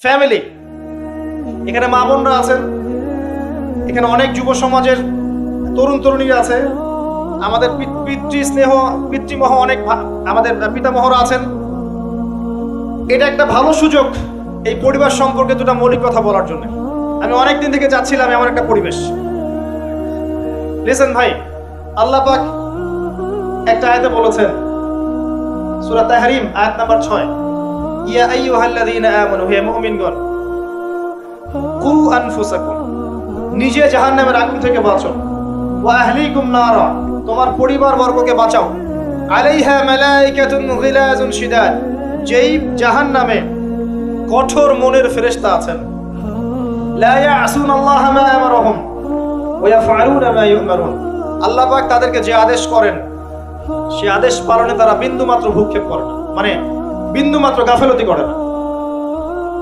Family. এখানে মা বোনরা আছেন, এখানে অনেক যুব সমাজের তরুণ তরুণীরা আছে, আমাদের পিতৃমহ অনেক আমাদের পিতামহরা আছেন। এটা একটা ভালো সুযোগ এই পরিবার সম্পর্কে দুটা মৌলিক কথা বলার জন্য। আমি অনেকদিন থেকে যাচ্ছিলাম এমন একটা পরিবেশ। লিসেন ভাই, আল্লাহ পাক একটা আয়াতে বলেছেন, সূরা তাহরিম আয়াত নাম্বার 6, ইয়া আইয়ুহাল্লাযীনা আমানু, হে মুমিনগণ, কু আনফুসাকুম, নিজে জাহান্নামের আগুন থেকে বাঁচো, ওয়া আহলিকুম নারা, তোমার পরিবার বর্গকে বাঁচাও, আলাইহা মালাইকাতুন গিলাজুন শিদাদ, যেই জাহান্নামে কঠোর মনের ফেরেশতা আছেন, লা ইয়াসুনাল্লাহা মা আমারহুম ওয়া ইয়াফআলুনা মা ইউমারুন, আল্লাহ পাক তাদেরকে যে আদেশ করেন সে আদেশ পালনে তারা বিন্দু মাত্র ভূক্ষেপ করে না, মানে বিন্দু মাত্র গাফেলতি করে না।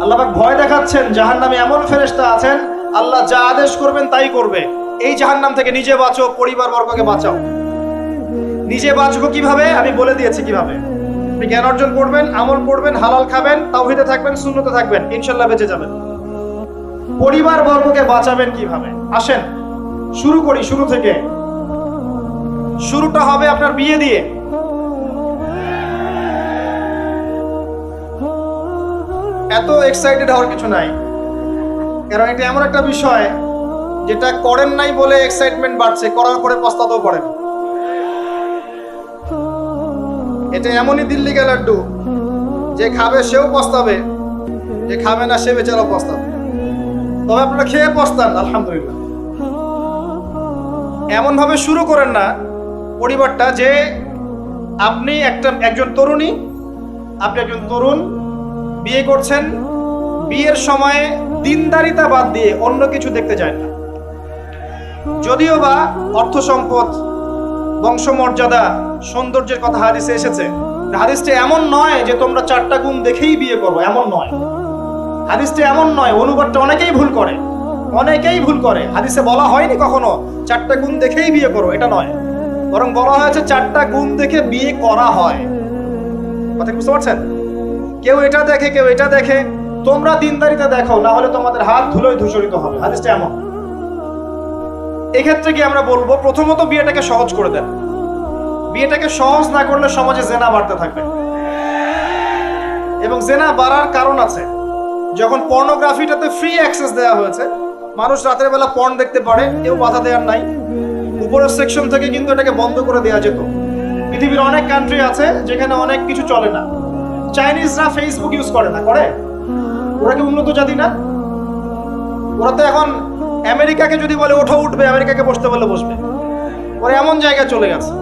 আল্লাহ পাক ভয় দেখাচ্ছেন জাহান্নামে এমন ফেরেশতা আছেন, আল্লাহ যা আদেশ করবেন তাই করবে। এই জাহান্নাম থেকে নিজে বাঁচো, পরিবার বর্গকে বাঁচাও। নিজে বাঁচবো কিভাবে আমি বলে দিয়েছি কিভাবে। আপনি জ্ঞান অর্জন করবেন, আমল করবেন, হালাল খাবেন, তাওহীদে থাকবেন, সুন্নতে থাকবেন, ইনশাআল্লাহ বেঁচে যাবেন। পরিবার বর্গকে বাঁচাবেন কিভাবে? আসেন শুরু করি শুরু থেকে। শুরুটা হবে আপনার বিয়ে দিয়ে। এত এক্সাইটেড হওয়ার কিছু নাই, কারণ এটা এমন একটা বিষয় যেটা করেন নাই বলে এক্সাইটমেন্ট বাড়ছে, করার পরে পস্তাতেও পারেন। এটা এমনই দিল্লি কা লাড্ডু, যে খাবে সেও পস্তাবে, যে খাবে না সে বেচারাও পস্তাবে। তবে আপনারা খেয়ে পস্তান, আলহামদুলিল্লাহ। এমন ভাবে শুরু করেন না পরিবারটা যে আপনি একজন তরুণী, আপনি একজন তরুণ, বিয়ে করছেন, বিয়ের সময়ে দিনদারিতা বাদ দিয়ে অন্য কিছু দেখতে যায় না। যদিও বা অর্থ সম্পদ, বংশমর্যাদা, সৌন্দর্যের কথা হাদিসে এসেছে, হাদিসটা এমন নয় যে তোমরা 4টা গুণ দেখেই বিয়ে করো, এমন নয়। হাদিসটা এমন নয়, অনুবাদটা অনেকেই ভুল করে, অনেকেই ভুল করে। হাদিসে বলা হয়নি কখনো 4টা গুণ দেখেই বিয়ে করো, এটা নয়, বরং বলা হয়েছে 4টা গুণ দেখে বিয়ে করা হয়। কথা বুঝতে পারছেন? কেউ এটা দেখে, কেউ এটা দেখে, তোমরা দিনদারিতা দেখো, না হলে তোমাদের হাত ধুলোয় ধূসরিত হবে। হাদিসটা এমন। এক্ষেত্রে কি আমরা বলবো, প্রথমত বিয়েটাকে সহজ করে দেন। বিয়েটাকে সহজ না করলে সমাজে জেনা বাড়তে থাকবে, এবং জেনা বাড়ার কারণ আছে। যখন পর্নোগ্রাফিটাতে ফ্রি অ্যাক্সেস দেওয়া হয়েছে, মানুষ রাতের বেলা পর্ন দেখতে পারে, কেউ বাধা দেওয়ার নাই। উপরের সেকশন থেকে কিন্তু এটাকে বন্ধ করে দেওয়া যেত। পৃথিবীর অনেক কান্ট্রি আছে যেখানে অনেক কিছু চলে না। চাইনিজরা ফেসবুক ইউজ করে না, করে? ওরা কি উন্নত জাতি না? ওরা তো এখন আমেরিকাকে যদি বলে ওঠো উঠবে, আমেরিকাকে বসতে বলে বসবে। ওরা এমন জায়গায় চলে গেছে।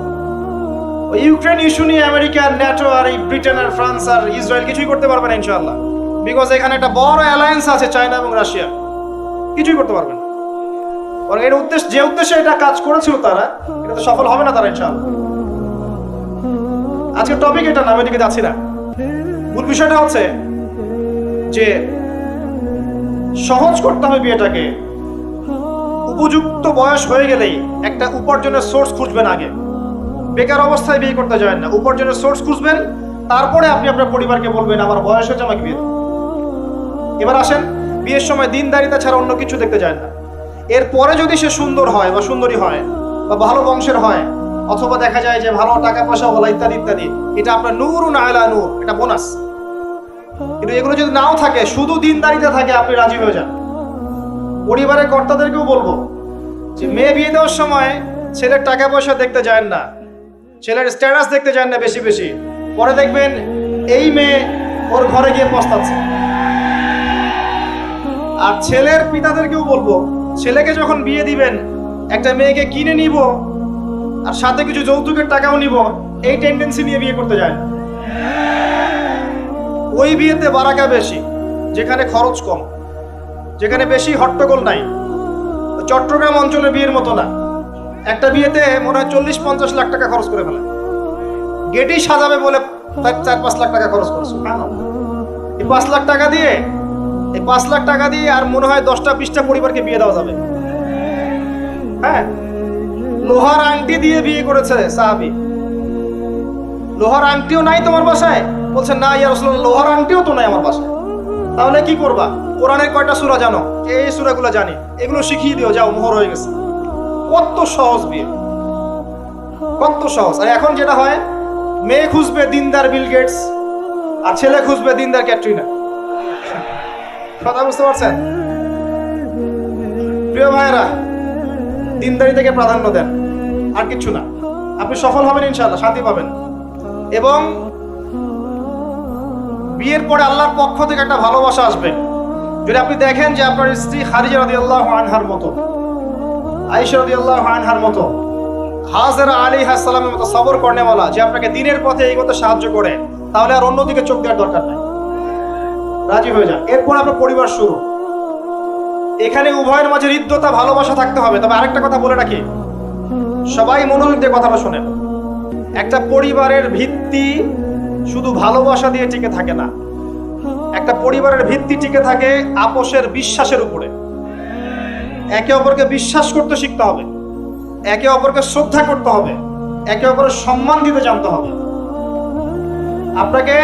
ওই ইউক্রেন ইস্যু নিয়ে আমেরিকা, ন্যাটো আর এই ব্রিটেন আর ফ্রান্স আর ইসরায়েল কিছুই করতে পারবে না ইনশাআল্লাহ, বিকজ এখানে একটা বড় অ্যালায়েন্স আছে চায়না এবং রাশিয়া। কিছুই করতে পারবে না। বরং এর উদ্দেশ্য, যে উদ্দেশ্যে এটা কাজ করেছিল তারা, এটা তো সফল হবে না তারা ইনশাআল্লাহ। আজকে টপিক এটা না, আমি এদিকে যাচ্ছি না। মূল বিষয়টা হচ্ছে যে সহজ করতে হবে বিয়েটাকে। উপযুক্ত বয়স হয়ে গেলেই একটা উপার্জনের সোর্স খুঁজবেন আগে। বেকার অবস্থায় বিয়ে করতে যাবেন না, উপার্জনের সোর্স খুঁজবেন, তারপরে আপনি আপনার পরিবারকে বলবেন আমার বয়স হয়েছে, আমাকে বিয়ে দাও। এবার আসেন, বিয়ের সময় দিনদারিতা ছাড়া অন্য কিছু দেখতে যায় না। এরপরে যদি সে সুন্দর হয় বা সুন্দরী হয় বা ভালো বংশের হয়, অথবা দেখা যায় যে ভালো টাকা পয়সা বলা ইত্যাদি ইত্যাদি, এটা আপনার নূরুন আলা নূর, এটা বোনাস। কিন্তু এগুলো যদি নাও থাকে, শুধু দিনদারিতা থাকে, আপনি রাজি হয়ে যান। পরিবারের কর্তাদেরকেও বলবো যে মেয়ে বিয়ে দেওয়ার সময় ছেলের টাকা পয়সা দেখতে যায় না, ছেলের স্ট্যাটাস দেখতে যায় না বেশি বেশি। পরে দেখবেন এই মেয়ে ওর ঘরে গিয়ে পস্তাচ্ছে। আর ছেলের পিতাদেরকেও বলবো, ছেলেকে যখন বিয়ে দিবেন, একটা মেয়েকে কিনে নিব আর সাথে কিছু যৌতুকের টাকাও নিব, এই টেন্ডেন্সি নিয়ে বিয়ে করতে যায় না। ওই বিয়েতে বারাকা বেশি, যেখানে খরচ কম, যেখানে বেশি হট্টগোল নাই। চট্টগ্রাম অঞ্চলে বিয়ের মতো না, একটা বিয়েতে মনে হয় 40-50 লাখ টাকা খরচ করে ফেলে। গেটই সাজাবে বলে 4-5 লাখ টাকা খরচ করেছে। এই 5 লাখ টাকা দিয়ে, এই 5 লাখ টাকা দিয়ে আর মনে হয় 10টা-20টা পরিবারকে বিয়ে দেওয়া যাবে। হ্যাঁ, লোহার আংটি দিয়ে বিয়ে করেছে সাহাবী। লোহার আংটিও নাই তোমার বাসায়? বলছে না ইয়া রাসূলুল্লাহ, লোহার আংটিও তো নাই আমার বাসায়। তাহলে কি করবা? কোরআনের কয়টা সূরা জানো? এই সূরাগুলো জানি, এগুলো শিখিয়ে দিও, যাও, মোহর হয়ে গেছে। কত সহজ বিয়ে, কত সহজ। আর এখন যেটা হয়, মেয়ে খুঁজবে দিনদার বিল গেটস, আর ছেলে খুঁজবে দিনদার ক্যাটরিনা। কথা বুঝতে পারছেন? প্রিয় ভাইয়েরা, দিনদারি থেকে প্রাধান্য দেন, আর কিছু না। আপনি সফল হবেন ইনশাআল্লাহ, শান্তি পাবেন। এবং বিয়ের পরে আল্লাহর পক্ষ থেকে একটা ভালোবাসা আসবে। যদি আপনি দেখেন যে আপনার স্ত্রী খাদিজা রাদিয়াল্লাহু আনহার মতো, আয়েশা রাদিয়াল্লাহু আনহার মতো, হাজেরা আলাইহিস সালামের মতো সবর করেনেওয়ালা, যে আপনাকে দিনের পথে এগোতে সাহায্য করে, তাহলে আর অন্যদিকে চোখ দেওয়ার দরকার নাই, রাজি হয়ে যান। এরপর আপনার পরিবার শুরু। এখানে উভয়ের মাঝে হৃদ্যতা, ভালোবাসা থাকতে হবে। তবে আরেকটা কথা বলে রাখি, সবাই মনোযোগ দিয়ে কথাটা শোনেন। একটা পরিবারের ভিত্তি শুধু ভালোবাসা দিয়ে টিকে থাকে না। একটা পরিবারের ভিত্তি টিকে থাকে আপোষের, বিশ্বাসের উপরে। একে অপরকে বিশ্বাস করতে শিখতে হবে, একে অপরকে শ্রদ্ধা করতে হবে, একে অপরের সম্মান দিতে জানতে হবে। আপনাকে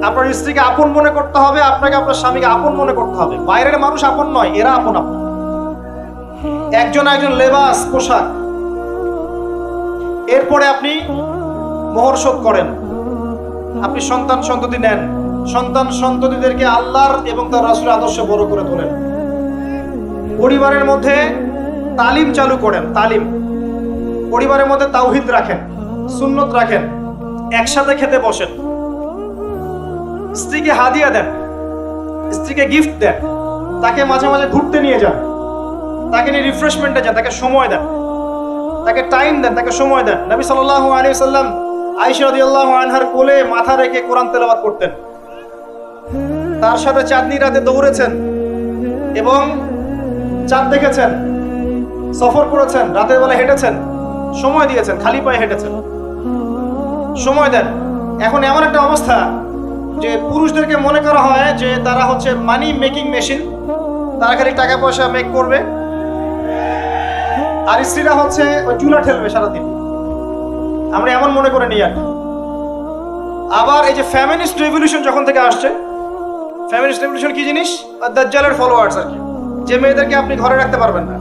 আপনার স্ত্রীকে আপন মনে করতে হবে, আপনাকে আপনার স্বামীকে আপন মনে করতে হবে। বাইরের মানুষ আপন নয়, এরা আপন। আপনার একজন একজন লেবাস, পোশাক। এরপরে আপনি মোহর শোধ করেন, আপনি সন্তান সন্ততি নেন, সন্তান সন্ততিদেরকে আল্লাহর এবং তার রাসূলের আদর্শে বড় করে তোলেন। পরিবারের মধ্যে তালিম চালু করেন, তালিম। পরিবারের মধ্যে তাওহীদ রাখেন, সুন্নত রাখেন, একসাথে খেতে বসেন। স্ত্রীকে হাদিয়া দেন, স্ত্রীকে গিফট দেন, তাকে মাঝে মাঝে ঘুরতে নিয়ে যান, তাকে নিয়ে রিফ্রেশমেন্টে যান, তাকে সময় দেন, তাকে টাইম দেন, তাকে সময় দেন। নবী সাল্লাল্লাহু আলাইহি ওয়াসাল্লাম আয়েশা রাদিয়াল্লাহু আনহার কোলে মাথা রেখে কোরআন তেলাওয়াত করতেন। তার সাথে চাঁদনি রাতে দৌড়েছেন এবং চাঁদ দেখেছেন, সফর করেছেন, রাতের বেলা হেঁটেছেন, সময় দিয়েছেন, খালি পায়ে হেঁটেছেন। সময় দেন। এখন এমন একটা অবস্থা যে পুরুষদেরকে মনে করা হয় যে তারা হচ্ছে মানি মেকিং মেশিন, তারা খালি টাকা পয়সা মেক করবে, আর স্ত্রীরা হচ্ছে ওই চুলা ঠেলবে সারাদিন। আমরা এমন মনে করে নিই আর কি। আবার এই যে ফেমিনিস্ট রেভলিউশন যখন থেকে আসছে, ফেমিনিস্ট রেভলিউশন কি জিনিস? দাজ্জালের ফলোয়ার্স আর কি, যে মেয়েদেরকে আপনি ঘরে রাখতে পারবেন না।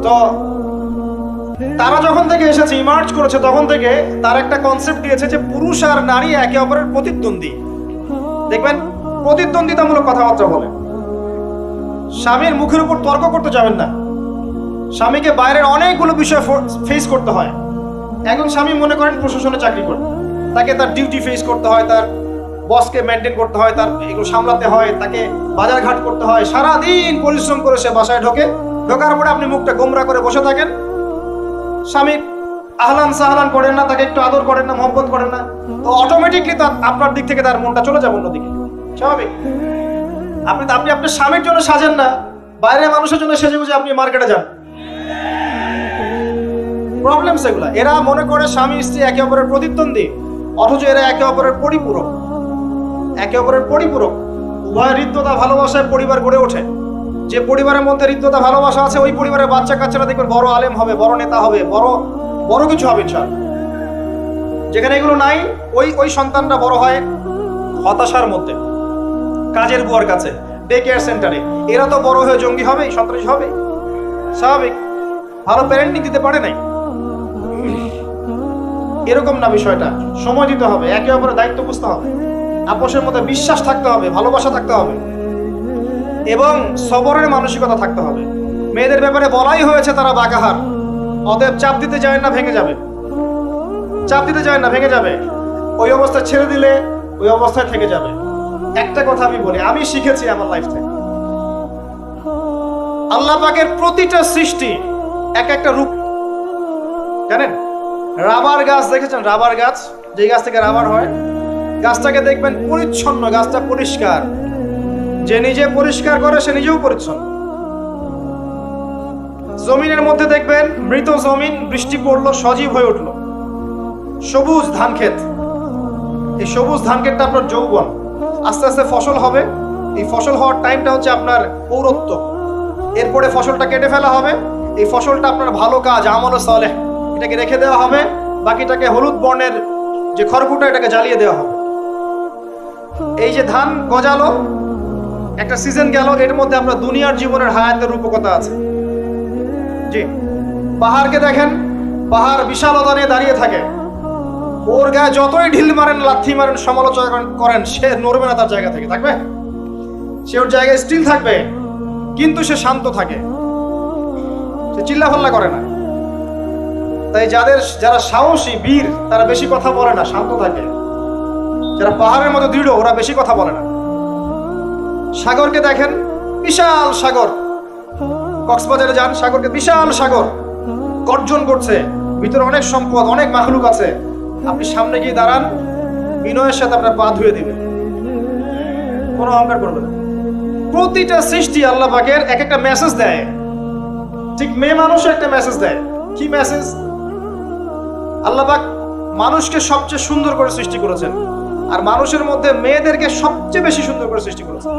তো তারা যখন থেকে এসেছে, ইমার্জ করেছে, তখন থেকে তার একটা কনসেপ্ট দিয়েছে যে পুরুষ আর নারী একে অপরের প্রতিদ্বন্দ্বী। দেখবেন প্রতিদ্বন্দ্বিতামূলক কথাবার্তা বলে। স্বামীর মুখের উপর তর্ক করতে যাবেন না। স্বামীকে বাইরের অনেকগুলো বিষয় ফেস করতে হয়। একজন স্বামী মনে করেন প্রশাসনে চাকরি করে, তাকে তার ডিউটি ফেস করতে হয়, তার বসকে মেনটেন করতে হয়, তার এগুলো সামলাতে হয়, তাকে বাজার ঘাট করতে হয়। সারাদিন পরিশ্রম করে সে বাসায় ঢোকার পরে আপনি মুখটা গোমরা করে বসে থাকেন। স্বামী আহলান সাহলান করেন না, তাকে একটু আদর করেন না, মহব্বত করেন না, তো অটোমেটিকলি আপনার দিক থেকে তার মনটা চলে যাবে অন্যদিকে। স্বাভাবিক। আপনি আপনার স্বামীর জন্য সাজেন না, বাইরের মানুষের জন্য সেজে গুজে আপনি মার্কেটে যান। প্রবলেম সেগুলা। এরা মনে করে স্বামী স্ত্রী একে অপরের প্রতিদ্বন্দ্বী, অথচ এরা একে অপরের পরিপূরক। একে অপরের পরিপূরক। উভয় হৃদ্যতা, ভালোবাসায় পরিবার গড়ে ওঠে। যে পরিবারের মধ্যে হৃদ্যতা, ভালোবাসা আছে, ওই পরিবারের বাচ্চা কাচ্চারা দেখবেন বড় আলেম হবে, বড় নেতা হবে, বড় কিছু হবে ইনশাআল্লাহ। যেখানে এগুলো নাই, ওই সন্তানটা বড় হয় হতাশার মধ্যে, কাজের বুয়ার কাছে, ডে কেয়ার সেন্টারে। এরা তো বড় হয়ে জঙ্গি হবে, সন্ত্রাসী হবে। স্বাভাবিক। ভালো প্যারেন্টিং দিতে পারে নাই। এরকম না বিষয়টা। সময় দিতে হবে, একে অপরের দায়িত্ব বুঝতে হবে, আপোষের মধ্যে বিশ্বাস থাকতে হবে, ভালোবাসা থাকতে হবে এবং সবরের মানসিকতা থাকতে হবে। মেয়েদের ব্যাপারে বলাই হয়েছে তারা বাঁকাহার, অতএব চাপ দিতে যায় না, ভেঙে যাবে। চাপ দিতে যায় না, ভেঙে যাবে। ওই অবস্থায় ছেড়ে দিলে ওই অবস্থায় থেকে যাবে। একটা কথা আমি বলি, আমি শিখেছি আমার লাইফ থেকে, আল্লাহ পাকের প্রতিটা সৃষ্টি এক একটা রূপ। জানেন, রাবার গাছ দেখেছেন? রাবার গাছ, যে গাছ থেকে রাবার হয়, গাছটাকে দেখবেন পরিচ্ছন্ন, গাছটা পরিষ্কার। যে নিজে পরিষ্কার করে সে নিজেও পরিচ্ছন্ন। জমিনের মধ্যে দেখবেন মৃত জমিন, বৃষ্টি পড়লো, সজীব হয়ে উঠলো, সবুজ ধান ক্ষেত। এই সবুজ ধান ক্ষেতটা আপনার যৌবন, আস্তে আস্তে ফসল হবে। এই ফসল হওয়ার টাইমটা হচ্ছে আপনার পৌরত্ব। এরপরে ফসলটা কেটে ফেলা হবে। এই ফসলটা আপনার ভালো কাজ, আমল সালেহ, এটাকে রেখে দেওয়া হবে। বাকিটাকে হলুদ বর্ণের যে খড়কুটা, এটাকে জ্বালিয়ে দেওয়া হবে। এই যে ধান গজালো, একটা সিজন গেল, এর মধ্যে আপনার দুনিয়ার জীবনের হায়াতের রূপকতা আছে। জি, পাহাড়কে দেখেন, পাহাড় বিশালতা নিয়ে দাঁড়িয়ে থাকে, ওর গায়ে যতই ঢিল মারেন, লাথি মারেন, সমালোচনা করেন, সে নড়বে না তার জায়গা থেকে, থাকবে, সে ওর জায়গায় স্টিল থাকবে, কিন্তু সে শান্ত থাকে, সে চিল্লাফাল্লা করে না। তাই যারা সাহসী বীর তারা বেশি কথা বলে না, শান্ত থাকে। যারা পাহাড়ের মতো দৃঢ় ওরা বেশি কথা বলে না। সাগরকে দেখেন, বিশাল সাগর, কক্সবাজারে যান, সাগরকে বিশাল সাগর গর্জন করছে, ভিতরে অনেক সম্পদ, অনেক মাখলুক আছে। আপনি সামনে গিয়ে দাঁড়ান, বিনয়ের সাথে আপনার পা ধুয়ে দিবেন, কোনো অহংকার করবেন না। প্রতিটা সৃষ্টি আল্লাহ পাকের এক একটা মেসেজ দেয়। ঠিক মেয়ে মানুষও একটা মেসেজ দেয়। কি মেসেজ? আল্লাহ পাক মানুষকে সবচেয়ে সুন্দর করে সৃষ্টি করেছেন, আর মানুষের মধ্যে মেয়েদেরকে সবচেয়ে বেশি সুন্দর করে সৃষ্টি করেছেন।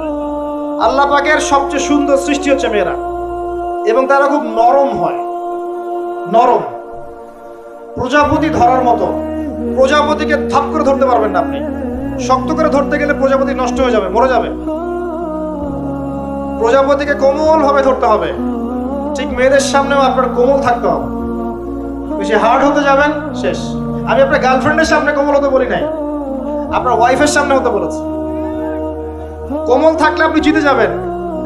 আল্লাহ পাকের সবচেয়ে সুন্দর সৃষ্টি হচ্ছে মেয়েরা, এবং তারা খুব নরম হয়, নরম, প্রজাপতি ধরার মতো। প্রজাপতিকে থাপ করে ধরতে পারবেন না আপনি, শক্ত করে ধরতে গেলে প্রজাপতি নষ্ট হয়ে যাবে, মরে যাবে। প্রজাপতিকে কোমল ভাবে ধরতে হবে। ঠিক মেয়েদের সামনেও আপনার কোমল থাকতে হবে। বেশি হার্ড হতে যাবেন, শেষ। আমি আপনার গার্লফ্রেন্ডের সামনে কোমল হতে বলি নাই, আপনার ওয়াইফের সামনে হতে বলেছি। কোমল থাকলে আপনি জিতে যাবেন।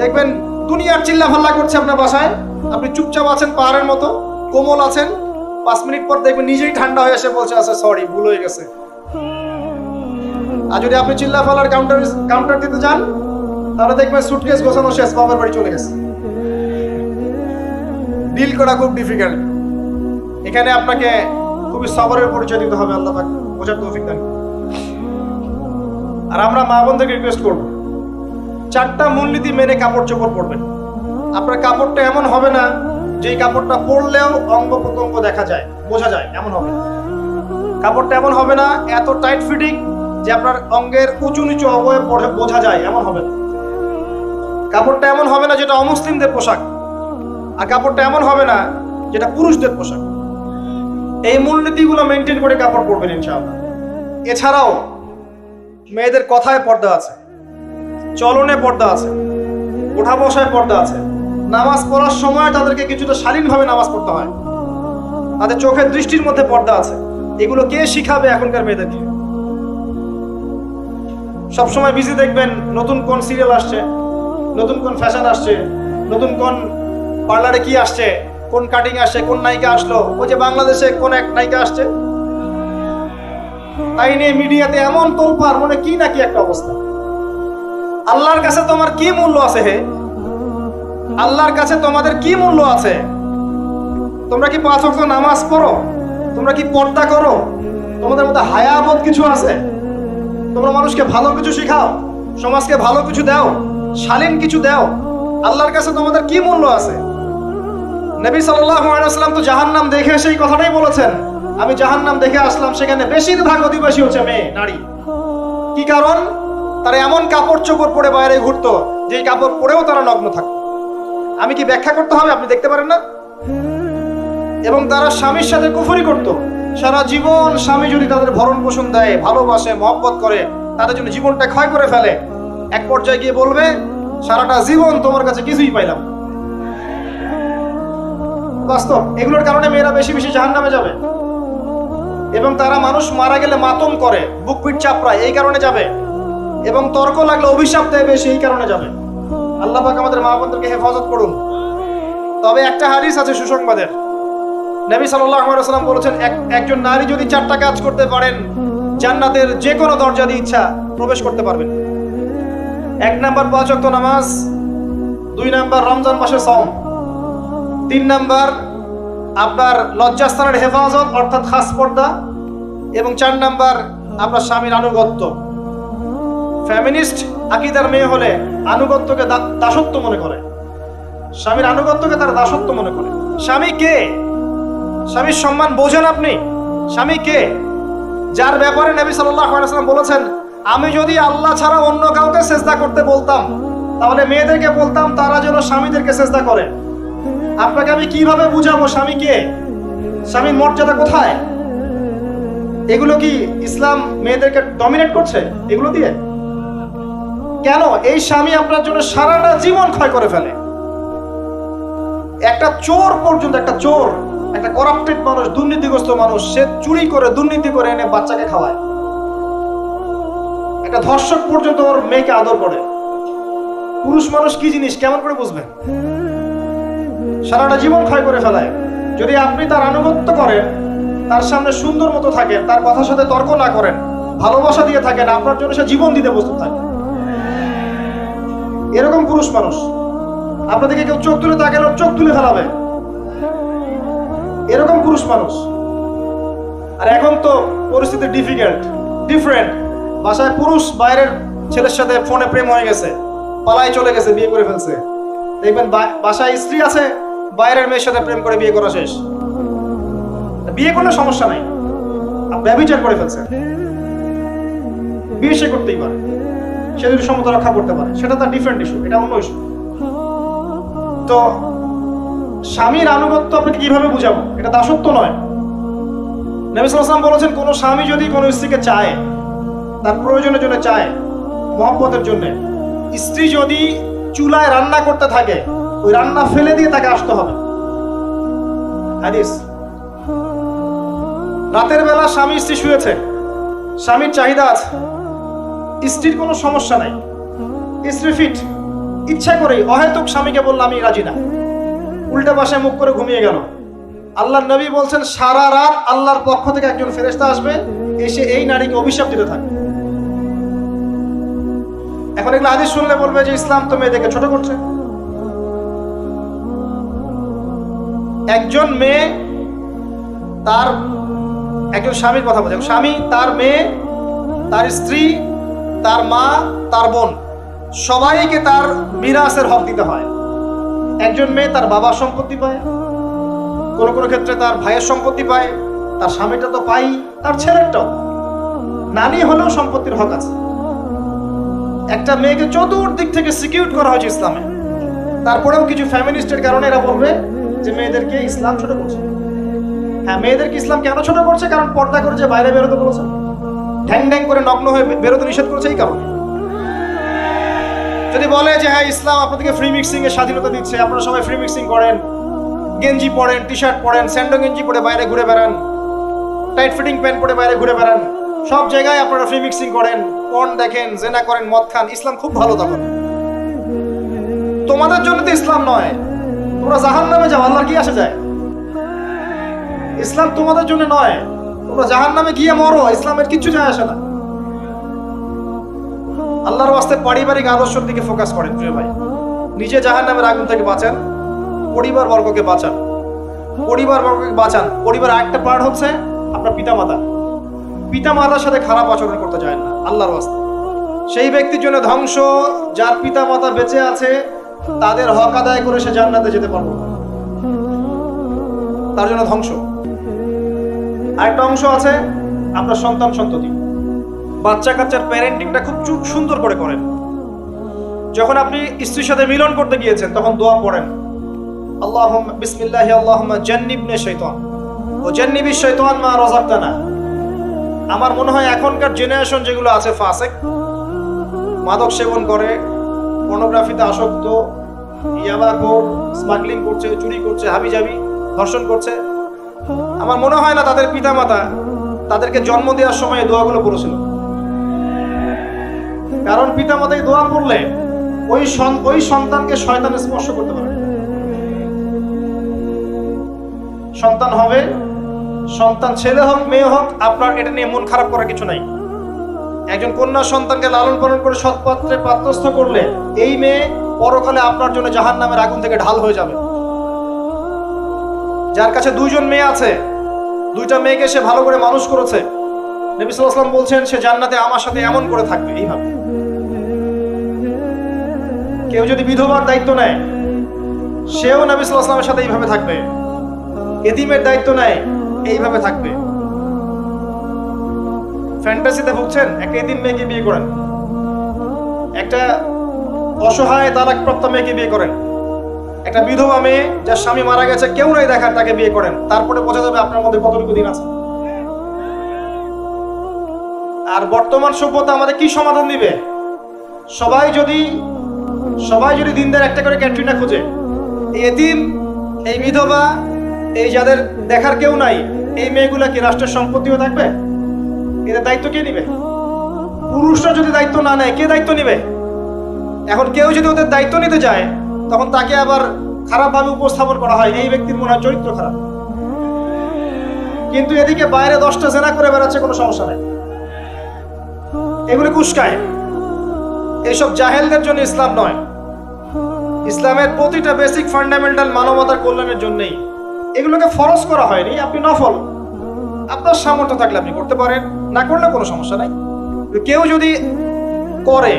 দেখবেন দুনিয়ার চিল্লা ফাল্লা করছে আপনার বাসায়, আপনি চুপচাপ আছেন পাহাড়ের মতো, কোমল আছেন। 5 মিনিট পর দেখবেন নিজেই ঠান্ডা হয়ে এসে বলছে, আচ্ছা সরি, ভুল হয়ে গেছে। আর যদি আপনি চিল্লা ফাল্লার কাউন্টার দিতে যান, তাহলে দেখবেন সুটকেস গোছানো শেষ, বাবার বাড়ি চলে গেছে। ডিল করা খুব ডিফিকাল্ট। এখানে আপনাকে খুবই সবরের পরিচয় দিতে হবে। আল্লাহ পাক বোঝার তৌফিক দান। আর আমরা মা বোনদেরকে রিকোয়েস্ট করব, 4টা মূলনীতি মেনে কাপড় চোপড় পরবেন। আপনার কাপড়টা এমন হবে না যেই কাপড়টা পরলেও অঙ্গ প্রত্যঙ্গ দেখা যায়, বোঝা যায়, এমন হবে না। কাপড়টা এমন হবে না এত টাইট ফিটিং যে আপনার অঙ্গের উঁচু নিচু অবয়ব বোঝা যায়, এমন হবে না। কাপড়টা এমন হবে না যেটা অমুসলিমদের পোশাক, আর কাপড়টা এমন হবে না যেটা পুরুষদের পোশাক। এই মূলনীতিগুলো মেনটেন করে কাপড় পরবেন ইনশাআল্লাহ। এছাড়াও মেয়েদের কথায় পর্দা আছে, চলনে পর্দা আছে, ওঠা বসায় পর্দা আছে। নামাজ পড়ার সময় তাদেরকে কিছুটা শালীনভাবে নামাজ পড়তে হয়। তাদের চোখের দৃষ্টির মধ্যে পর্দা আছে। এগুলো কে শিখাবে এখনকার মেয়েদেরকে? সবসময় বিজি দেখবেন, নতুন কোন সিরিয়াল আসছে, নতুন কোন ফ্যাশন আসছে, নতুন কোন পার্লারে কি আসছে, কোন কাটিং আসছে, কোন নায়িকা আসলো, ওই যে বাংলাদেশে কোন এক নায়িকা আসছে, তাই নিয়ে মিডিয়াতে এমন তোলপাড়, মনে কি নাকি একটা অবস্থা। আল্লাহর কাছে তোমার কি মূল্য আছে? হে, আল্লাহর কাছে তোমাদের কি মূল্য আছে? তোমরা কি 5 ওয়াক্ত নামাজ পড়ো? তোমরা কি পর্দা করো? তোমাদের মধ্যে হায়াবোধ কিছু আছে? তোমরা মানুষকে ভালো কিছু শেখাও, সমাজকে ভালো কিছু দাও, শালীন কিছু দাও। আল্লাহর কাছে তোমাদের কি মূল্য আছে? নবী সাল্লাল্লাহু আলাইহি ওয়াসাল্লাম তো জাহান্নাম দেখে সেই কথাটাই বলেছেন, আমি জাহান্নাম দেখে আসলাম, সেখানে বেশিরভাগ অধিবাসী হচ্ছে মেয়ে, নারী। কি কারণ? তারা এমন কাপড় চোপড় পরে বাইরে ঘুরতো, যেই কাপড় পরেও তারা নগ্ন থাকতো। আমি কি ব্যাখ্যা করতে হবে? আপনি দেখতে পারেন না? এবং তারা স্বামীর সাথে কুফরি করত। সারা জীবন স্বামী যদি তাদের ভরণ পোষণ দেয়, ভালোবাসে, মহব্বত করে, তাদের জন্য জীবনটা ক্ষয় করে ফেলে, এক পর্যায়ে গিয়ে বলবে, সারাটা জীবন তোমার কাছে কিছুই পাইলাম। বাস্তব। এগুলোর কারণে মেয়েরা বেশি বেশি জাহান্নামে যাবে। এবং তারা মানুষ মারা গেলে মাতম করে, বুক পিঠ চাপড়ায়, এই কারণে যাবে। এবং তর্ক লাগলে অভিশাপ দেয় বেশি, এই কারণে যাবে। আল্লাহ পাক আমাদের মা বোনদেরকে হেফাজত করুন। তবে একটা হাদিস আছে সুসংবাদের। নবী সাল্লাল্লাহু আলাইহি ওয়াসাল্লাম বলেছেন, একজন নারী যদি 4টা কাজ করতে পারেন, জান্নাতের যে কোনো দরজা দিয়ে ইচ্ছা প্রবেশ করতে পারবেন। 1 নাম্বার 5 ওয়াক্ত নামাজ, 2 নাম্বার রমজান মাসের সওম, 3 নাম্বার আপনার লজ্জাস্থানের হেফাজত অর্থাৎ খাস পর্দা, এবং 4 নাম্বার আপনার স্বামীর আনুগত্য। ফ্যামিনিস্ট আকীদার মেয়ে হলে আনুগত্যকে দাসত্ব মনে করে, স্বামীর আনুগত্যকে তার দাসত্ব মনে করে। স্বামী কে? স্বামীর সম্মান বোঝেন আপনি? স্বামী কে? যার ব্যাপারে নবী সাল্লাল্লাহু আলাইহি ওয়াসাল্লাম বলেছেন, আমি যদি আল্লাহ ছাড়া অন্য কাউকে সেজদা করতে বলতাম, তাহলে মেয়েদেরকে বলতাম তারা যেন স্বামীদেরকে সেজদা করে। আপনাকে আমি কিভাবে বুঝাবো স্বামী কে, স্বামীর মর্যাদা কোথায়? এগুলো কি ইসলাম মেয়েদেরকে ডমিনেট করছে এগুলো দিয়ে? কেন? এই স্বামী আপনার জন্য সারাটা জীবন ক্ষয় করে ফেলে। একটা চোর পর্যন্ত, একটা চোর, একটা করাপ্টেড মানুষ, দুর্নীতিগ্রস্ত মানুষ, সে চুরি করে দুর্নীতি করে এনে বাচ্চাকে খাওয়ায়। একটা ধর্ষক পর্যন্ত ওর মেয়েকে আদর করে। পুরুষ মানুষ কি জিনিস কেমন করে বুঝবেন? সারাটা জীবন ক্ষয় করে ফেলায়। যদি আপনি তার আনুগত্য করেন, তার সামনে সুন্দর মতো থাকেন, তার কথার সাথে তর্ক না করেন, ভালোবাসা দিয়ে থাকেন, আপনার জন্য সে জীবন দিতে প্রস্তুত থাকে। এরকম পুরুষ মানুষ। আপনাদেরকে কেউ চোখ তুলে তাকালে চোখ তুলে ফেলাবে, এরকম পুরুষ মানুষ। আর এখন তো পরিস্থিতি ডিফারেন্ট। বাসায় পুরুষ বাইরের ছেলের সাথে ফোনে প্রেম হয়ে গেছে, পালাই চলে গেছে, বিয়ে করে ফেলছে। দেখবেন বাসায় স্ত্রী আছে, বাইরের মেয়ের সাথে প্রেম করে বিয়ে করা শেষ। বিয়ে করলে সমস্যা নাই, ব্যভিচার করে ফেলছে। বিয়ে সে করতেই পারে, সে যদি সমতা রক্ষা করতে পারে, সেটা তার ডিফারেন্ট ইস্যু, এটা অন্য ইস্যু। তো স্বামীর আনুগত্য আপনাকে কিভাবে বুঝাবো? এটা দাসত্ব নয়। নবী সাল্লাল্লাহু আলাইহি ওয়াসাল্লাম বলেছেন, কোন স্বামী যদি কোন স্ত্রীকে চায়, তার প্রয়োজনের জন্য চায়, মহব্বতের জন্য, স্ত্রী যদি চুলায় রান্না করতে থাকে, ওই রান্না ফেলে দিয়ে তাকে আসতে হবে। হাদিস। রাতের বেলা স্বামী স্ত্রী শুয়েছে, স্বামীর চাহিদা আছে, স্ত্রীর কোনো সমস্যা নাই, স্ত্রী ফিট, ইচ্ছা করেই অহেতুক স্বামীকে বলল আমি রাজি না, উল্টা পাশে মুখ করে ঘুমিয়ে গেল। আল্লাহর নবী বলছেন, সারা রাত আল্লাহর পক্ষ থেকে একজন ফেরেশতা আসবে, এসে এই নারীকে অভিশাপ দিতে থাকবে। এখন এগুলো হাদিস শুনলে বলবে যে ইসলাম তো মেয়েদেরকে ছোট করছে। একজন মেয়ে তার, একজন স্বামীর কথা বলছে, স্বামী তার মেয়ে, তার স্ত্রী, তার মা, তার বোন, সবাইকে তার মিরাসের হক দিতে হয়। একজন মেয়ে তার বাবার সম্পত্তি পায়, কোনো কোনো ক্ষেত্রে তার ভাইয়ের সম্পত্তি পায়, তার স্বামীটা তো পাই, তার ছেলেরটাও, নানি হলেও সম্পত্তির হক আছে। একটা মেয়েকে চতুর্দিক থেকে সিকিউর করা হয়েছে ইসলামে। তারপরেও কিছু ফ্যামিলিস্টের কারণে এরা বলবে যে মেয়েদেরকে ইসলাম ছোট করছে। হ্যাঁ, মেয়েদেরকে ইসলাম কেন ছোট করছে? কারণ পর্দা করে যে বাইরে বেরোতে বলেছে, ঢ্যাং ঢ্যাং করে নগ্ন হয়ে বেরোতে নিষেধ করেছে, এই কারণে। যদি বলে যে হ্যাঁ ইসলাম আপনাদেরকে ফ্রি মিক্সিং এর স্বাধীনতা দিচ্ছে, আপনারা সবাই ফ্রি মিক্সিং করেন, গেঞ্জি পরেন, টি শার্ট পরেন, স্যান্ডো গেঞ্জি পরে বাইরে ঘুরে বেড়ান, টাইট ফিটিং প্যান্ট পরে বাইরে ঘুরে বেড়ান, সব জায়গায় আপনারা ফ্রি মিক্সিং করেন, পর্ন দেখেন, জেনা করেন, মদ খান, ইসলাম খুব ভালো। তখন তোমাদের জন্য তো ইসলাম নয়, তোমরা জাহান্নামে যাও, আল্লাহর কি আসে যায়? ইসলাম তোমাদের জন্য নয়, তোমরা জাহান্নামে গিয়ে মরো, ইসলামের কিচ্ছু যায় আসে না। আল্লাহর ওয়াস্তে পারিবারিক আদর্শের দিকে ফোকাস করেন প্রিয় ভাই। নিজে জাহান্নামের আগুন থেকে বাঁচান, পরিবার বর্গকে বাঁচান, পরিবার আরেকটা পার্ট হচ্ছে আপনার পিতামাতার সাথে খারাপ আচরণ করতে যায় না আল্লাহর ওয়াস্তে। সেই ব্যক্তির জন্য ধ্বংস যার পিতামাতা বেঁচে আছে, তাদের হক আদায় করে সে জান্নাতে যেতে পারবে না, তার জন্য ধ্বংস। আরেকটা অংশ আছে আপনার সন্তান সন্ততি, বাচ্চা কাচ্চার প্যারেন্টিংটা খুব সুন্দর করে করেন। যখন আপনি স্ত্রীর সাথে মিলন করতে গিয়েছেন, তখন দোয়া পড়েন, আল্লাহুম্মা বিসমিল্লাহি আল্লাহুম্মা জান্নিবনা শাইতান ওয়া জান্নিবিশ শাইতান মা রাযাকতানা। আমার মনে হয় এখনকার জেনারেশন যেগুলো আছে ফাসেক, মাদক সেবন করে, পর্নোগ্রাফিতে আসক্ত, ইয়াবাখোর, স্মাগলিং করছে, চুরি করছে, হাবিজাবি, ধর্ষণ করছে, আমার মনে হয় না তাদের পিতামাতা তাদেরকে জন্ম দেওয়ার সময় এই দোয়াগুলো পড়েছিল। কারণ পিতামাতা এই দোয়া পড়লে ওই সন্তানকে শয়তান স্পর্শ করতে পারে। সন্তান হবে, সন্তান ছেলে হোক মেয়ে হোক, আপনার এটা নিয়ে মন খারাপ করার কিছু নাই। একজন কন্যা সন্তানকে লালন পালন করে সৎপাত্রে পাত্রস্থ করলে এই মেয়ে পরকালে আপনার জন্য জাহান্নামের আগুন থেকে ঢাল হয়ে যাবে। যার কাছে দুইজন মেয়ে আছে, দুইটা মেয়েকে সে ভালো করে মানুষ করেছে, নবী সাল্লাল্লাহু আলাইহি ওয়াসাল্লাম বলছেন সে জান্নাতে আমার সাথে এমন করে থাকবে, এইভাবে। কেউ যদি বিধবার দায়িত্ব নেয়, সেও নবী সাল্লাল্লাহু আলাইহি ওয়াসাল্লামের সাথে এইভাবে থাকবে। এতিমের দায়িত্ব নেয়, এইভাবে থাকবে। ফ্যান্টাসিতে ভুগছেন, একটা এতিম মেয়েকে বিয়ে করেন, একটা অসহায় তালাকপ্রাপ্ত মেয়েকে বিয়ে করেন, একটা বিধবা মেয়ে যার স্বামী মারা গেছে, কেউ নাই দেখার, তাকে বিয়ে করেন, তারপরে বোঝা যাবে আপনার মধ্যে কতটুকু দিন আছে। আর বর্তমান সভ্যতা আমাদের কি সমাধান দিবে? সবাই যদি দিনদার একটা করে ক্যাটরিনা খুঁজে, এই এতিম, এই বিধবা, এই যাদের দেখার কেউ নাই, এই মেয়েগুলা কি রাষ্ট্রের সম্পত্তি হয়ে থাকবে? এদের দায়িত্ব কে নিবে? পুরুষরা যদি দায়িত্ব না নেয়, কে দায়িত্ব নিবে? এখন কেউ যদি ওদের দায়িত্ব নিতে যায়, তখন তাকে আবার খারাপভাবে উপস্থাপন করা হয়, এই ব্যক্তির মনে হয় চরিত্র খারাপ। কিন্তু এদিকে বাইরে 10টা জেনা করে বেড়াচ্ছে, কোনো সমস্যা নেই, এগুলো কুস্কায়। এইসব জাহেলদের জন্য ইসলাম নয়। ইসলামের প্রতিটা বেসিক ফান্ডামেন্টাল মানবতার কল্যাণের জন্যই। এগুলোকে ফরজ করা হয়নি, আপনি নফল, আপনার সামর্থ্য থাকলে আপনি করতে পারেন, না করলে কোনো সমস্যা নাই। কেউ যদি করে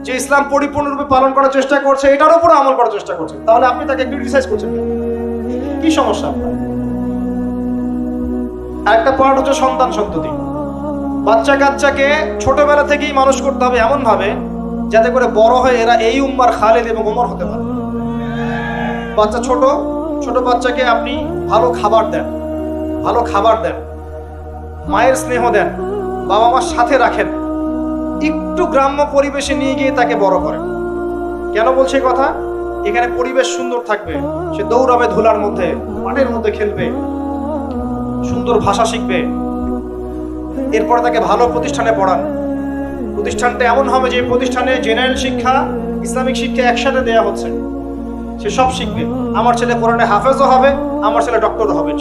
যে ইসলাম পরিপূর্ণরূপে পালন করার চেষ্টা করছে, এটার উপর আমল করার চেষ্টা করছে, তাহলে আপনি তাকে ক্রিটিসাইজ করছেন, কি সমস্যা আপনার? আরেকটা পয়েন্ট হচ্ছে সন্তান সন্ততি। বাচ্চা কাচ্চাকে ছোটবেলা থেকেই মানুষ করতে হবে এমন ভাবে যাতে করে বড় হয়ে এরা এই উম্মার খালিদ এবং ওমর হতে পারে। বাচ্চা ছোট বাচ্চাকে আপনি ভালো খাবার দেন, মায়ের স্নেহ দেন, বাবা মার সাথে রাখেন, একটু গ্রাম্য পরিবেশে নিয়ে গিয়ে তাকে বড় করেন। কেন বলছে কথা? এখানে পরিবেশ সুন্দর থাকবে, সে দৌড়াবে ধুলার মধ্যে, মাঠের মধ্যে খেলবে, সুন্দর ভাষা শিখবে। এরপর তাকে ভালো প্রতিষ্ঠানে পড়ান। প্রতিষ্ঠানটা এমন হবে যে প্রতিষ্ঠানে জেনারেল শিক্ষা, ইসলামিক শিক্ষা একসাথে দেয়া হচ্ছে, সে সব শিখবে। আমার ছেলে কোরআনে হাফেজও হবে, আমার ছেলে ডক্টরও হবে,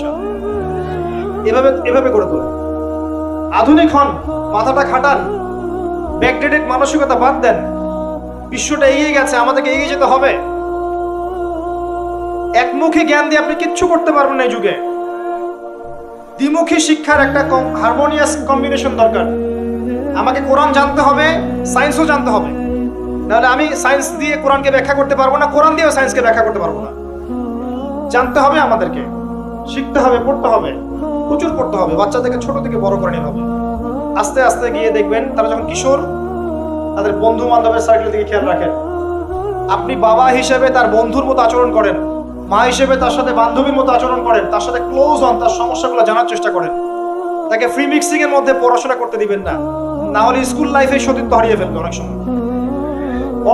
এভাবে করে তোলেন। আধুনিক হন, মাথাটা খাটান, ব্যাকডেটেড মানসিকতা বাদ দেন। বিশ্বটা এগিয়ে গেছে, আমাদেরকে এগিয়ে যেতে হবে। একমুখী জ্ঞান দিয়ে আপনি কিচ্ছু করতে পারবেন না এই যুগে। দ্বিমুখী শিক্ষার একটা হারমোনিয়াস কম্বিনেশন দরকার। আমাকে কোরআন জানতে হবে, সায়েন্সও জানতে হবে, নাহলে আমি সায়েন্স দিয়ে কোরআনকে ব্যাখ্যা করতে পারবো না, কোরআন দিয়েও সায়েন্সকে ব্যাখ্যা করতে পারবো না। জানতে হবে, আমাদেরকে শিখতে হবে, পড়তে হবে, প্রচুর পড়তে হবে। বাচ্চাদেরকে ছোট থেকে বড় করে নিতে হবে। আস্তে আস্তে গিয়ে দেখবেন তারা যখন কিশোর, তাদের বন্ধু বান্ধবের সার্কেলের দিকে খেয়াল রাখেন। আপনি বাবা হিসেবে তার বন্ধুর মতো আচরণ করেন, মা হিসেবে তার সাথে বান্ধবীর মতো আচরণ করেন, তার সাথে ক্লোজ হন, তার সমস্যাগুলো জানার চেষ্টা করেন। তাকে ফ্রি মিক্সিং এর মধ্যে পড়াশোনা করতে দিবেন না, না হলে স্কুল লাইফে সতীত্ব হারিয়ে ফেলবে। অনেক সময়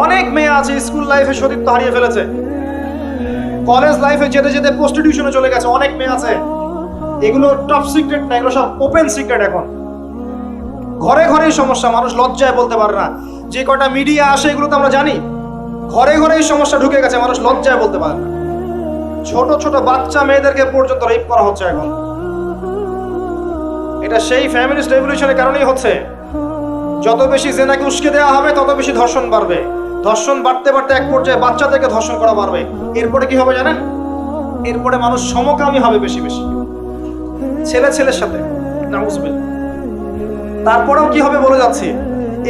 অনেক মেয়ে আছে স্কুল লাইফে সতীত্ব হারিয়ে ফেলেছে, কলেজ লাইফে যেতে যেতে প্রস্টিটিউশনে চলে গেছে। অনেক মেয়ে আছে, এগুলো টপ সিক্রেট না, এগুলো সব ওপেন সিক্রেট। এখন ঘরে ঘরেই সমস্যা, মানুষ লজ্জায় বলতে পারে না। যে কটা মিডিয়া আসে এগুলো তো আমরা জানি, ঘরে ঘরেই সমস্যা ঢুকে গেছে, মানুষ লজ্জায় বলতে পারে না। ছোট ছোট বাচ্চা মেয়েদেরকে পর্যন্ত রেপ করা হচ্ছে এখন। এটা সেই ফ্যামিলিস্ট রেভলিউশনের কারণেই হচ্ছে। যত বেশি জেনাকে উস্কে দেওয়া হবে, তত বেশি ধর্ষণ বাড়বে। ধর্ষণ বাড়তে বাড়তে এক পর্যায়ে বাচ্চাদেরকে ধর্ষণ করা বাড়বে। এরপরে কি হবে জানেন? এরপরে মানুষ সমকামী হবে বেশি বেশি, ছেলের সাথে। নাউজুবিল্লাহ। তারপরেও কি হবে বলে যাচ্ছি,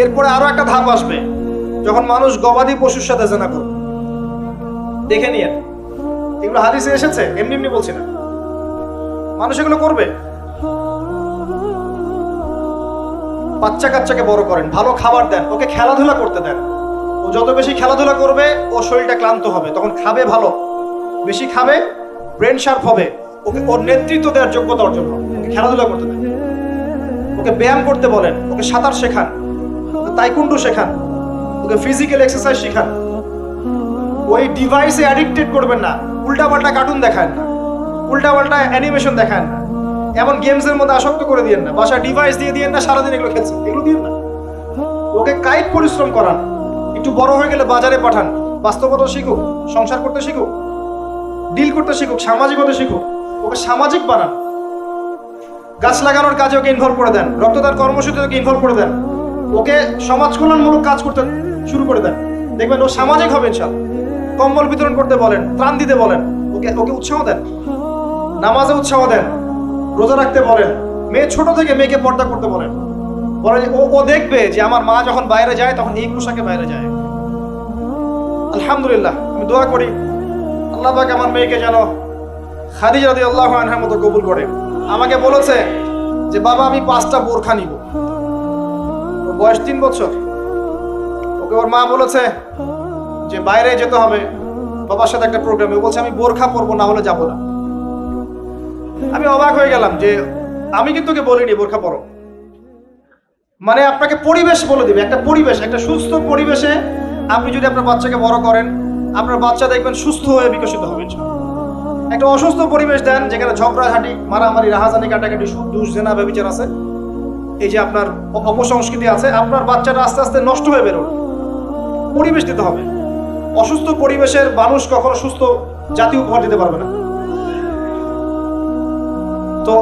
এরপরে আরো একটা ধাপ আসবে, যখন মানুষ গবাদি পশুর সাথে জেনা করবে। দেখে নিয়ে, এগুলো হাদিসে এসেছে, এমনি এমনি বলছি না, মানুষ এগুলো করবে। বাচ্চা কাচ্চাকে বড় করেন, ভালো খাবার দেন, ওকে খেলাধুলা করতে দেন। ও যত বেশি খেলাধুলা করবে, ওর শরীরটা ক্লান্ত হবে, তখন খাবে ভালো, বেশি খাবে, ব্রেন শার্প হবে, ওকে ওর নেতৃত্ব দেওয়ার যোগ্যতা অর্জন হবে। ওকে খেলাধুলা করতে দেন, ওকে ব্যায়াম করতে বলেন, ওকে সাঁতার শেখান, ওকে তাইকুন্ডু শেখান, ওকে ফিজিক্যাল এক্সারসাইজ শেখান। ওই ডিভাইসে অ্যাডিক্টেড করবেন না, উল্টাপাল্টা কার্টুন দেখান না, উল্টাপাল্টা অ্যানিমেশন দেখান না, এমন গেমসের মধ্যে আসক্ত করে দিয়েন না, বাসায় ডিভাইস দিয়ে দিয়েন না, সারাদিন এগুলো খেলছেন, এগুলো দিয়েন না। ওকে কায়িক পরিশ্রম করান, একটু বড় হয়ে গেলে বাজারে পাঠান, বাস্তবতা শিখুক, সংসার করতে শিখুক, ডিল করতে শিখুক, সামাজিক হতে শিখুক, ওকে সামাজিক বানান। গাছ লাগানোর কাজে ওকে ইনভলভ করে দেন, রক্তদান কর্মসূচিতে ওকে ইনভলভ করে দেন, ওকে সমাজ কল্যাণমূলক কাজ করতে শুরু করে দেন, দেখবেন ও সামাজিক হবে ইনশাআল্লাহ। কম্বল বিতরণ করতে বলেন, ত্রাণ দিতে বলেন, ওকে উৎসাহ দেন, নামাজে উৎসাহ দেন, রোজা রাখতে বলেন। মেয়ে ছোট থেকে মেয়েকে পর্দা করতে বলেন, বলে ও দেখবে যে আমার মা যখন বাইরে যায় তখন এই পোশাকে বাইরে যায়। আলহামদুলিল্লাহ, আমি দোয়া করি আল্লাহ পাক আমার মেয়েকে যেন খাদিজা রাদিয়াল্লাহু আনহার মতো কবুল করে। আমাকে বলেছে যে বাবা আমি 5টা বোরখা নিব, ওর বয়স 3 বছর। ওকে ওর মা বলেছে যে বাইরে যেতে হবে বাবার সাথে একটা প্রোগ্রামে, ও বলছে আমি বোরখা পরবো, না হলে যাবো না। আমি অবাক হয়ে গেলাম যে আমি কিন্তু ওকে বলিনি বোরখা পরো, মানে আপনাকে পরিবেশ বলে দিবে, একটা পরিবেশ, একটা সুস্থ পরিবেশে আপনি যদি আপনার বাচ্চাকে বড় করেন, আপনার বাচ্চা দেখবেন সুস্থ হয়ে বিকশিত হবে ইনশাআল্লাহ। একটা অসুস্থ পরিবেশ দেন যেখানে ঝগড়াঝাটি, মারামারি, রাহাজানি, কাটাকাটি, সুদ, দুষ, জেনা, ব্যভিচার আছে, এই যে আপনার অপসংস্কৃতি আছে, আপনার বাচ্চাটা আস্তে আস্তে নষ্ট হয়ে বেরোবে। পরিবেশ দিতে হবে। অসুস্থ পরিবেশের মানুষ কখনো সুস্থ জাতি উপহার দিতে পারবে না। তো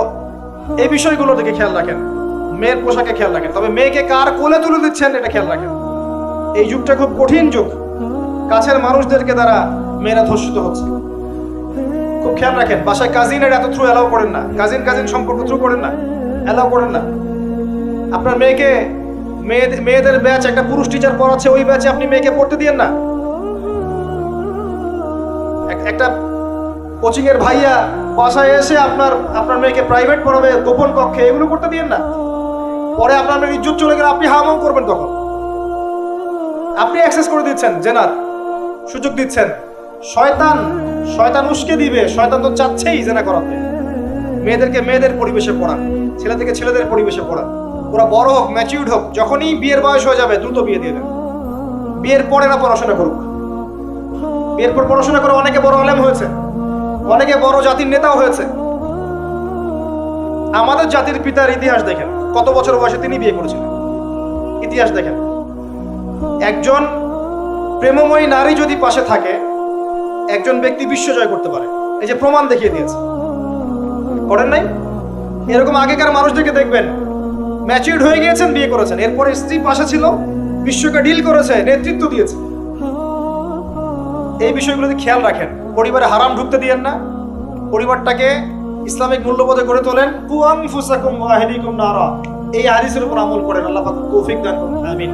এই বিষয়গুলো দিকে খেয়াল রাখেন। মেয়ের পোশাকে খেয়াল রাখেন, তবে মেয়েকে কার কোলে তুলে দিচ্ছেন এটা খেয়াল রাখেন। এই যুগটা খুব কঠিন যুগ, কাছের মানুষদেরকে দ্বারা মেয়েরা ধর্ষিত হচ্ছে, খুব খেয়াল রাখেন। বাসায় কাজিনের এত থ্রু অ্যালাউ করেন না, কাজিন সম্পর্ক থ্রু করেন না, অ্যালাউ করেন না। আপনার মেয়েকে মেয়েদের ব্যাচ একটা পুরুষ টিচার পড়াচ্ছে, ওই ব্যাচে আপনি মেয়েকে পড়তে দিয়েন না। একটা কোচিং এর ভাইয়া বাসায় এসে আপনার মেয়েকে প্রাইভেট পড়াবে গোপন কক্ষে, এগুলো করতে দিয়েন না। পরে আপনার মেয়ের ইজ্জত চলে গেলে আপনি হামাও করবেন, তখন আপনি অ্যাক্সেস করে দিচ্ছেন, জেনার সুযোগ দিচ্ছেন। শয়তান উস্কে দিবে, শয়তান তো চাচ্ছেই জেনা করাতে। মেয়েদেরকে মেয়েদের পরিবেশে পড়ান, ছেলেদেরকে ছেলেদের পরিবেশে পড়ান। ওরা বড় হোক, ম্যাচিউরড হোক, যখনই বিয়ের বয়স হয়ে যাবে দ্রুত বিয়ে দিয়ে দেন। বিয়ের পরে না পড়াশোনা করুক। বিয়ের পর পড়াশোনা করে অনেকে বড় আলেম হয়েছে, অনেকে বড় জাতির নেতাও হয়েছে। আমাদের জাতির পিতার ইতিহাস দেখেন, কত বছর বয়সে তিনি বিয়ে করেছিলেন, ইতিহাস দেখেন। একজন প্রেমময়ী নারী যদি পাশে থাকে, একজন ব্যক্তি বিশ্ব জয় করতে পারে। এই যে প্রমাণ দেখিয়ে দিয়েছে, করেন নাই? এরকম আগেকার মানুষদেরকে দেখবেন, ম্যাচিউরড হয়ে গিয়েছেন, বিয়ে করেছেন, এরপরে স্ত্রী পাশে ছিল, বিশ্বকে ডিল করেছে, নেতৃত্ব দিয়েছে। এই বিষয়গুলোতে খেয়াল রাখেন। পরিবারে হারাম ঢুকতে দিয়েন না। পরিবারটাকে ইসলামিক মূল্যবোধে গড়ে তোলেন। কু আনফুসাকুম ওয়া আহলিকুম নারা, এই হাদিসের উপর আমল করেন। আল্লাহ পাক তৌফিক দান করুন, আমিন।